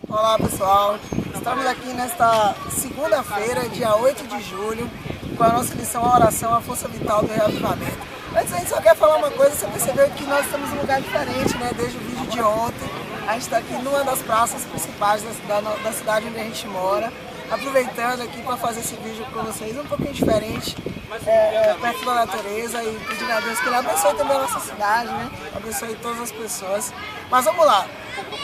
Olá pessoal, estamos aqui nesta segunda-feira, dia 8 de julho, com a nossa lição A Oração, a Força Vital do Reavivamento. Antes a gente só quer falar uma coisa, você percebeu que nós estamos em um lugar diferente, né? Desde o vídeo de ontem, a gente está aqui numa das praças principais da cidade onde a gente mora, aproveitando aqui para fazer esse vídeo com vocês um pouquinho diferente, perto da natureza, e pedindo a Deus que Ele abençoe também a nossa cidade, né? Abençoe todas as pessoas. Mas vamos lá,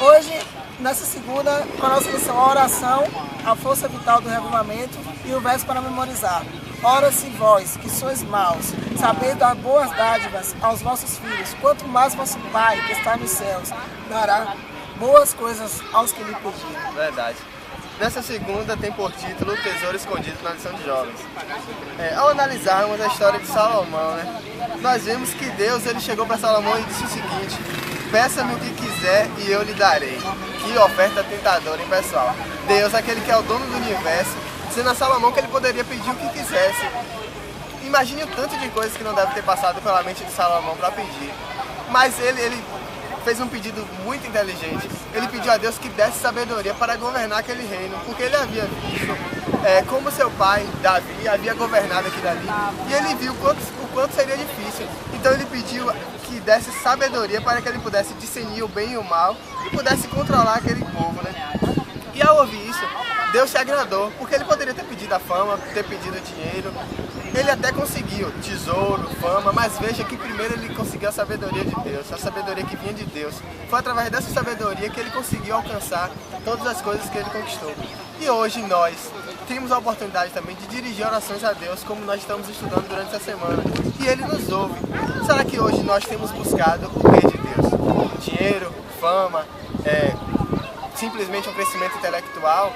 hoje, nessa segunda, com a nossa lição A Oração, a Força Vital do Reavivamento, e o verso para memorizar. Ora-se vós, que sois maus, sabendo dar boas dádivas aos vossos filhos, quanto mais vosso Pai, que está nos céus, dará boas coisas aos que lhe pedirem. Verdade. Nessa segunda tem por título o Tesouro Escondido na Lição de Jovens. Ao analisarmos a história de Salomão, nós vemos que Deus ele chegou para Salomão e disse o seguinte: peça-me o que quiser e eu lhe darei. Que oferta tentadora, hein, pessoal? Deus, aquele que é o dono do universo, dizendo a Salomão que ele poderia pedir o que quisesse. Imagine o tanto de coisas que não deve ter passado pela mente de Salomão para pedir. Mas ele fez um pedido muito inteligente. Ele pediu a Deus que desse sabedoria para governar aquele reino, porque ele havia visto como seu pai, Davi, havia governado aquilo ali, e ele viu o quanto seria difícil. Então ele pediu que desse sabedoria para que ele pudesse discernir o bem e o mal e pudesse controlar aquele povo, E ao ouvir isso, Deus se agradou, porque ele poderia ter pedido a fama, ter pedido dinheiro. Ele até conseguiu tesouro, fama, mas veja que primeiro ele conseguiu a sabedoria de Deus, a sabedoria que vinha de Deus. Foi através dessa sabedoria que ele conseguiu alcançar todas as coisas que ele conquistou. E hoje nós temos a oportunidade também de dirigir orações a Deus, como nós estamos estudando durante essa semana. E Ele nos ouve. Será que hoje nós temos buscado o que de Deus? Dinheiro, fama, simplesmente um crescimento intelectual?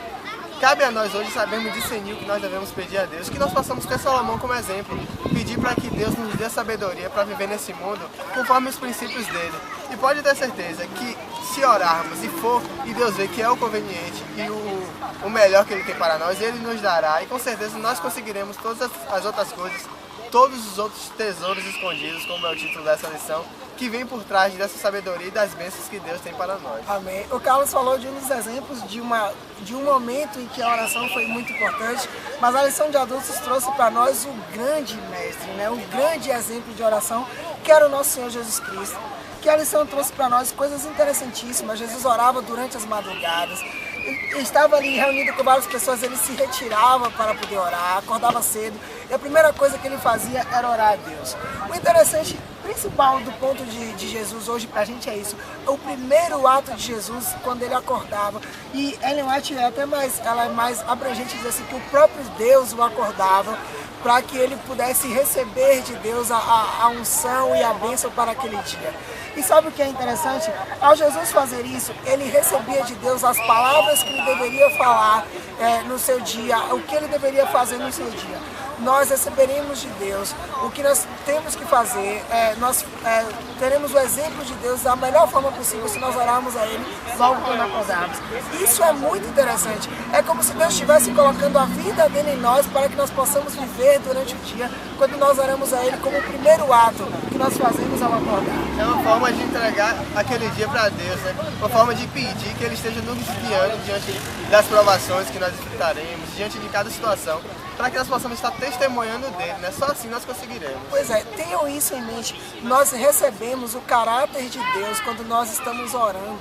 Cabe a nós hoje sabermos discernir o que nós devemos pedir a Deus, que nós possamos ter Salomão como exemplo, pedir para que Deus nos dê sabedoria para viver nesse mundo conforme os princípios dele. E pode ter certeza que se orarmos e Deus ver que é o conveniente e o melhor que Ele tem para nós, Ele nos dará, e com certeza nós conseguiremos todas as outras coisas, todos os outros tesouros escondidos, como é o título dessa lição, que vem por trás dessa sabedoria e das bênçãos que Deus tem para nós. Amém. O Carlos falou de um dos exemplos de um momento em que a oração foi muito importante, mas a lição de adultos trouxe para nós o grande mestre, o grande exemplo de oração, que era o nosso Senhor Jesus Cristo. Que a lição trouxe para nós coisas interessantíssimas. Jesus orava durante as madrugadas, ele estava ali reunido com várias pessoas, ele se retirava para poder orar, acordava cedo, e a primeira coisa que ele fazia era orar a Deus. O interessante, principal do ponto de Jesus hoje pra gente é isso. O primeiro ato de Jesus, quando ele acordava, e Ellen White ela é mais abrangente, diz assim, que o próprio Deus o acordava para que ele pudesse receber de Deus a unção e a bênção para aquele dia. E sabe o que é interessante? Ao Jesus fazer isso, ele recebia de Deus as palavras que ele deveria falar no seu dia, o que ele deveria fazer no seu dia. Nós receberemos de Deus o que nós temos que fazer, nós teremos o exemplo de Deus da melhor forma possível se nós orarmos a Ele logo quando acordarmos. Isso é muito interessante, é como se Deus estivesse colocando a vida dele em nós para que nós possamos viver durante o dia, quando nós oramos a Ele como o primeiro ato que nós fazemos ao acordar. É uma forma de entregar aquele dia para Deus, uma forma de pedir que Ele esteja nos guiando diante das provações que nós enfrentaremos, diante de cada situação, para que nós possamos estar testemunhando dele, Só assim nós conseguiremos. Pois é, tenham isso em mente. Nós recebemos o caráter de Deus quando nós estamos orando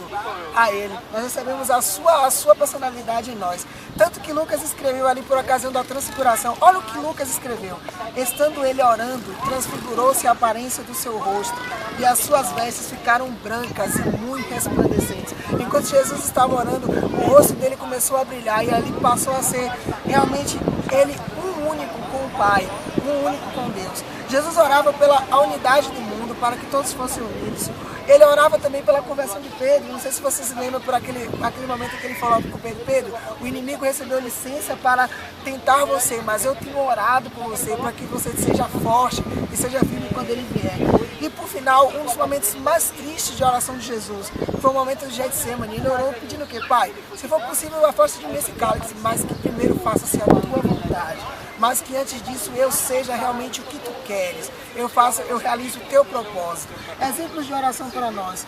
a Ele. Nós recebemos a sua personalidade em nós. Tanto que Lucas escreveu ali por ocasião da transfiguração. Olha o que Lucas escreveu. Estando ele orando, transfigurou-se a aparência do seu rosto, e as suas vestes ficaram brancas e muito resplandecentes. Enquanto Jesus estava orando, o rosto dele começou a brilhar, e ali passou a ser realmente ele um único com o Pai, um único com Deus. Jesus orava pela unidade do mundo, para que todos fossem unidos. Ele orava também pela conversão de Pedro. Não sei se você se lembra por aquele momento que ele falou com Pedro: Pedro, o inimigo recebeu licença para tentar você, mas eu tenho orado por você, para que você seja forte e seja firme quando ele vier. E por final, um dos momentos mais tristes de oração de Jesus foi o momento de Getsemane. Ele orou pedindo o quê? Pai, se for possível, afasta de mim esse cálice, mas que primeiro faça-se a tua vontade. Mas que antes disso eu seja realmente o que tu queres. Eu realizo o teu propósito. Exemplos de oração para nós.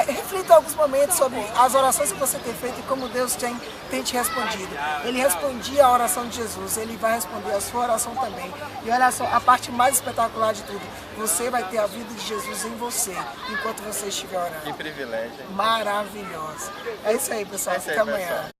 Reflita alguns momentos sobre as orações que você tem feito e como Deus tem te respondido. Ele respondia a oração de Jesus, Ele vai responder a sua oração também. E olha só, a parte mais espetacular de tudo, você vai ter a vida de Jesus em você, enquanto você estiver orando. Que privilégio. Maravilhoso. É isso aí, pessoal. Até amanhã.